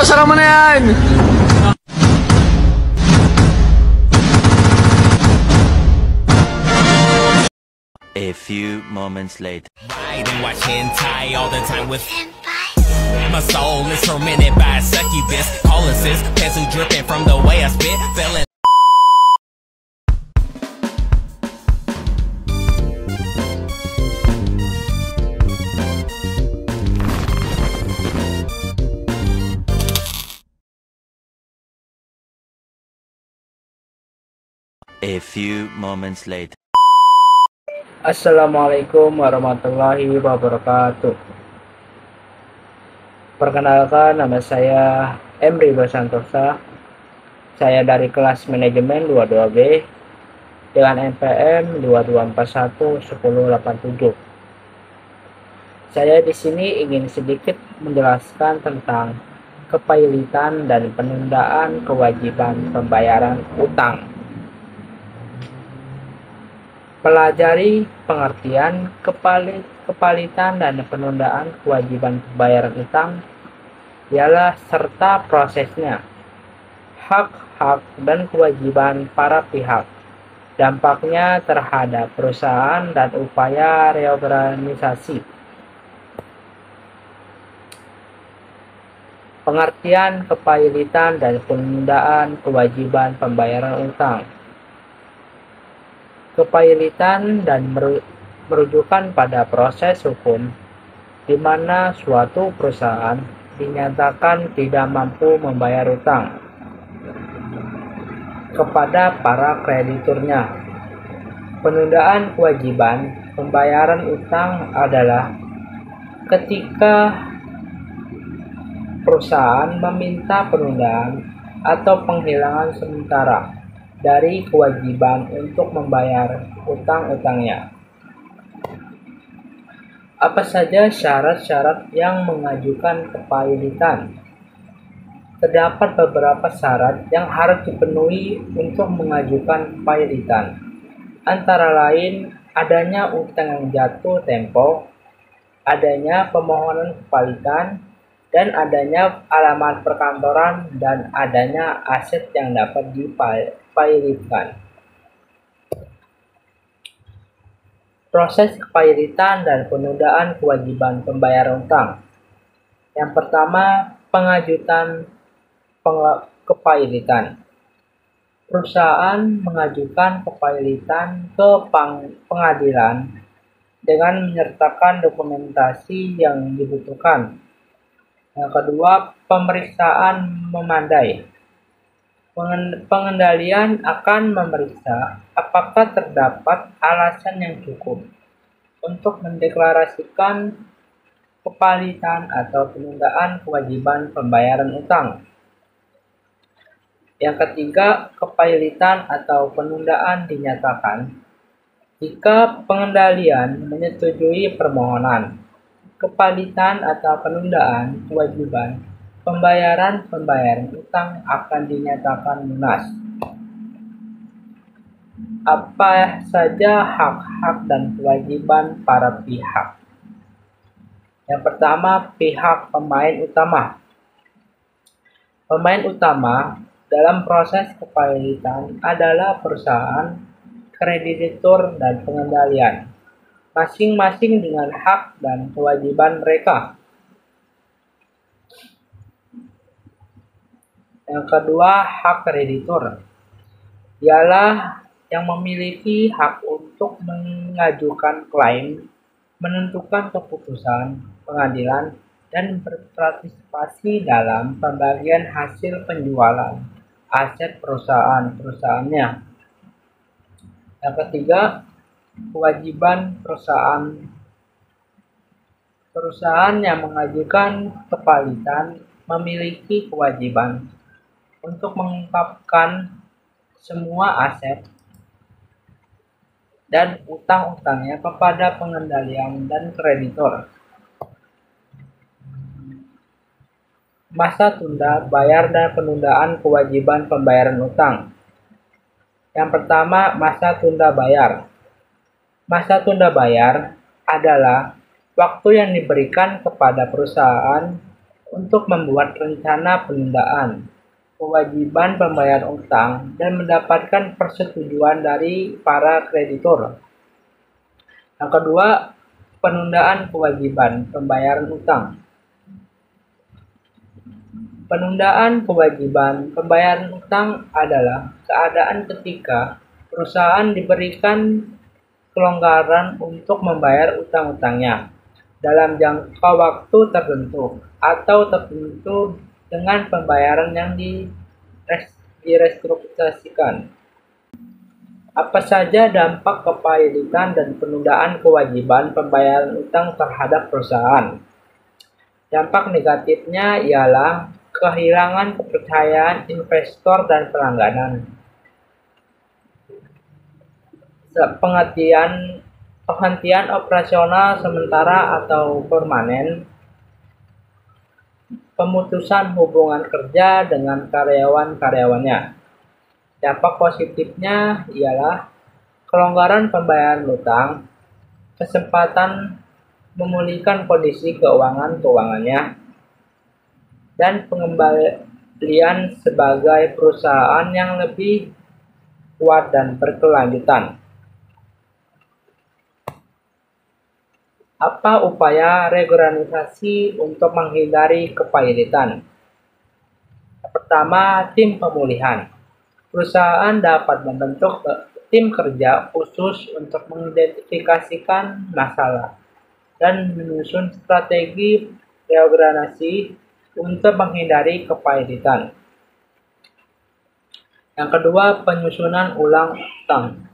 sarang mo na yan! A few moments later. Ride and watch hentai all the time with my soul is tormented by a succubus. Calling sis, pencil dripping from the way I spit. Feeling A few moments later. Assalamualaikum warahmatullahi wabarakatuh. Perkenalkan, nama saya Emri Basantosa. Saya dari kelas manajemen 22B dengan NPM 22411087. Saya di sini ingin sedikit menjelaskan tentang kepailitan dan penundaan kewajiban pembayaran utang. Pelajari pengertian kepailitan dan penundaan kewajiban pembayaran utang ialah serta prosesnya, hak-hak dan kewajiban para pihak, dampaknya terhadap perusahaan dan upaya reorganisasi. Pengertian kepailitan dan penundaan kewajiban pembayaran utang. Kepailitan dan merujukan pada proses hukum di mana suatu perusahaan dinyatakan tidak mampu membayar utang kepada para krediturnya. Penundaan kewajiban pembayaran utang adalah ketika perusahaan meminta penundaan atau penghilangan sementara dari kewajiban untuk membayar utang-utangnya. Apa saja syarat-syarat yang mengajukan kepailitan? Terdapat beberapa syarat yang harus dipenuhi untuk mengajukan kepailitan. Antara lain, adanya utang yang jatuh tempo, adanya pemohonan kepailitan, dan adanya alamat perkantoran, dan adanya aset yang dapat dipailitkan. Proses kepailitan dan penundaan kewajiban pembayaran utang. Yang pertama, pengajutan kepailitan. Perusahaan mengajukan kepailitan ke pengadilan dengan menyertakan dokumentasi yang dibutuhkan. Yang kedua, pemeriksaan memadai. Pengendalian akan memeriksa apakah terdapat alasan yang cukup untuk mendeklarasikan kepailitan atau penundaan kewajiban pembayaran utang. Yang ketiga, kepailitan atau penundaan dinyatakan jika pengendalian menyetujui permohonan. Kepailitan atau penundaan kewajiban pembayaran utang akan dinyatakan lunas. Apa saja hak-hak dan kewajiban para pihak? Yang pertama, pihak pemain utama. Pemain utama dalam proses kepailitan adalah perusahaan, kreditur, dan pengendalian, masing-masing dengan hak dan kewajiban mereka. Yang kedua, hak kreditur ialah yang memiliki hak untuk mengajukan klaim, menentukan keputusan pengadilan, dan berpartisipasi dalam pembagian hasil penjualan aset perusahaannya. Yang ketiga, kewajiban perusahaan. Perusahaan yang mengajukan kepailitan memiliki kewajiban untuk mengungkapkan semua aset dan utang-utangnya kepada pengendalian dan kreditur. Masa tunda bayar dan penundaan kewajiban pembayaran utang. Yang pertama, masa tunda bayar. Masa tunda bayar adalah waktu yang diberikan kepada perusahaan untuk membuat rencana penundaan kewajiban pembayaran utang dan mendapatkan persetujuan dari para kreditur. Yang kedua, penundaan kewajiban pembayaran utang. Penundaan kewajiban pembayaran utang adalah keadaan ketika perusahaan diberikan kelonggaran untuk membayar utang-utangnya dalam jangka waktu tertentu atau tertentu dengan pembayaran yang direstrukturasikan. Apa saja dampak kepahitian dan penundaan kewajiban pembayaran utang terhadap perusahaan? Dampak negatifnya ialah kehilangan kepercayaan investor dan pelanggan. Penghentian operasional sementara atau permanen, pemutusan hubungan kerja dengan karyawan-karyawannya. Dampak positifnya ialah kelonggaran pembayaran utang, kesempatan memulihkan kondisi keuangannya, dan pengembalian sebagai perusahaan yang lebih kuat dan berkelanjutan. Apa upaya reorganisasi untuk menghindari kepailitan? Pertama, tim pemulihan. Perusahaan dapat membentuk tim kerja khusus untuk mengidentifikasikan masalah dan menyusun strategi reorganisasi untuk menghindari kepailitan. Yang kedua, penyusunan ulang utang.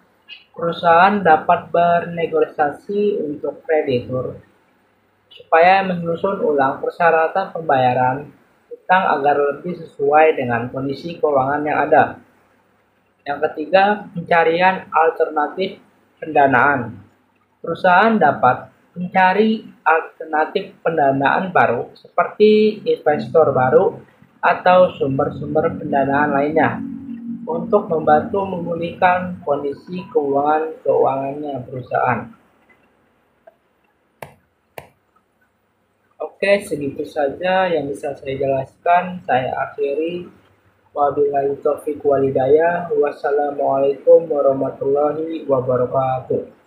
Perusahaan dapat bernegosiasi untuk kreditur supaya menyusun ulang persyaratan pembayaran utang agar lebih sesuai dengan kondisi keuangan yang ada. Yang ketiga, pencarian alternatif pendanaan. Perusahaan dapat mencari alternatif pendanaan baru seperti investor baru atau sumber-sumber pendanaan lainnya untuk membantu memulihkan kondisi keuangannya perusahaan. Oke, segitu saja yang bisa saya jelaskan. Saya akhiri. Wabillahi taufiq wal hidayah. Wassalamualaikum warahmatullahi wabarakatuh.